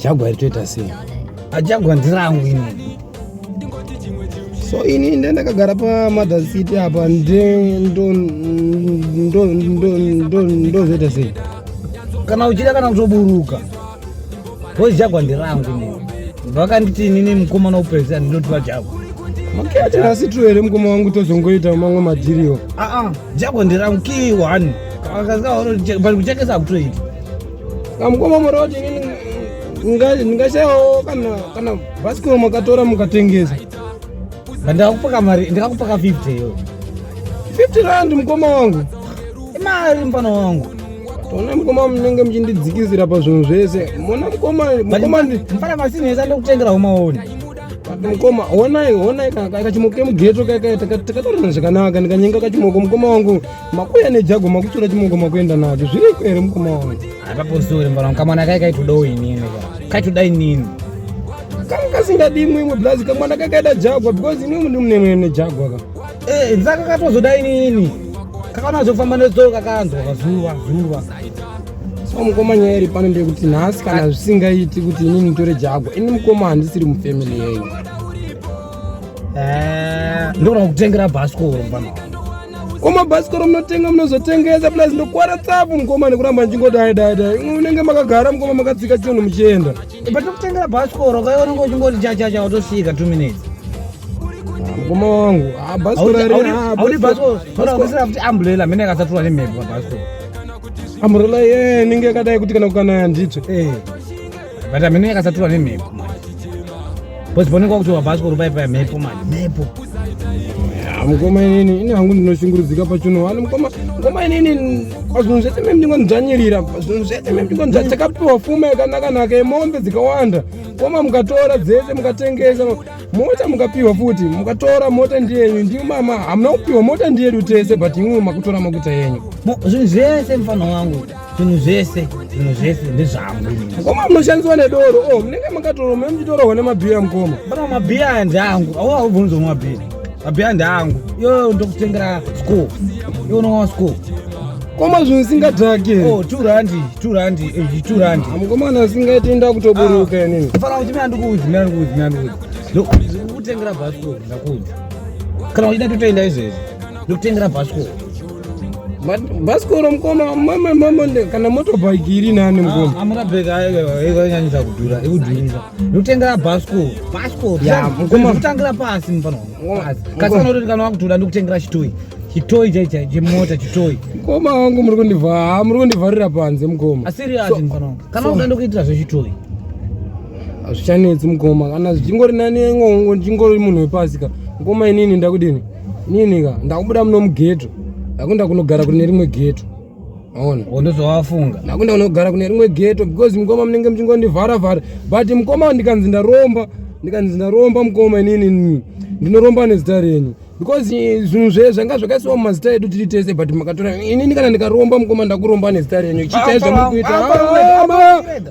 jagwa ritoita sei? Jagwa ndirangu ini. So ini ndakagara paMother City apa ndozoita sei? Kana uchida kana kutoburuka. Bozi jagwa ndirangu ini. Vakanditi nini mukoma naupresa ndinotiva jagwa. Makete asi tu ere mukoma wangu tozongoita mamwe madhiriyo. Jagwa ndirangu ki1. Bali kuchekesa kutoita. Kamukoma muroti nini ngashawo kana bhasikoro makatora mukatengesa. Ndakakupaka mari, ndakakupaka 50 yo. 50 rand mukoma wangu. Imari mpano wangu. Tona mukoma munenge muchindidzikizira pazvinhu zvese. Mona mukoma mpana masini yesanda kutengera umaoni. Mukoma honai kachimuke mugeto takatorana zvakanaka ndikanyenga kachimoko mukoma wangu makuya nejagwa makutora chimoko makuenda nacho zviriko ere mukoma wangu. Apaposori mbana kamwana kaitodoi nini kaitodai nini kasingadi imwe blazi kamwana kakaida jagwa because imwe mundu nejagwa ka nzaka katozodai nini kakanazofamba netsoka kanzwa kazuva so mukoma nyaya iri pano ndekuti nhasi kana zvisingaiti kuti inini nditore jagwa ini mukoma handisiri mufamily yenyu. Ndikuda kutengera bhasikoro mbana koma bhasikoro munotenga munozotengesa plus ndokwara tsapu mukoma nekuramba nchingodai unenge makagara mukoma makatsika chinhu muchienda patokutengera bhasikoro kaionenge uchingoti chachacha watosvika 2 minutes. Mukoma wangu bhasikoro audibhasikoroaudisira kuti umbrella mene akasatura nemhepo pabhasikoro umbrella ye ninge yakadai kuti kana kukanaya nditsve but amene akasatura nemhepo poziponeka kuti wabhasikoro paipa mhepo mhepo. Mukoma inini hangu ndinoshungurudzika pachino ani mukoma inini pazvinhu zvese meme ndingondzvanyirira pazvinhu zvese meme ndingondzva takapiwa fumo yakanaka yemombe dzikawanda koma mukatora dzese mukatengesa mota mukapiwa futi mukatora mota ndiyenyu ndiyo mama hamuna kupiwa mota ndiyedu tese but imwe makutora makuta yenyu zvinhu zvese mufano wangu zvinhu zvese ndezvangu mukoma munoshandiswa nedoro munenge makatora meme muchitorwa nemabhiya mukoma bana mabhiya aya ndeangu aubvunzo mabhiya mabhiya ndeangu iyo ndokutengera school ionowa school koma zvinhu singadhake 2 rand mukomana singaiti nda kutoburuka inini fana kuti mina ndikuudzi ndokutengera bhasikoro ndakuudzi kana uchida totoenda izvezvi ndokutengera bhasikoro bhasikoro mukoma mama kana motobike iri nani mukoma amukabheka aikanyanyisa kudhura ikudhurisa ndokutengera bhasikoro kutangira pasi mufana kasi kanoti kana wakudhura ndokutengera chitoi chemota chitoi. Mukoma wangu muri kundivharira panze mukoma asiriasi mufana wangu kana uda ndokuitira zvechitoi hazvichanetsi mukoma kana zvichingori nani yengongo ndichingori munhu wepasi ka mukoma inini ndakudini inini ka ndakubuda muno mugeto ndakunda kunogara kune rimwe geto aona ndozowafunga ndakunda kunogara kune rimwe geto because mukoma munenge muchingondivhara but mukoma ndikanzi ndaromba mukoma inini ndinoromba nezita renyu because zvinhu zvanga zvakaisiwa mumazita edu tiri tese but makatora inini kana ndikaromba mukoma ndakuromba nezita renyu chitai zvamuri kuita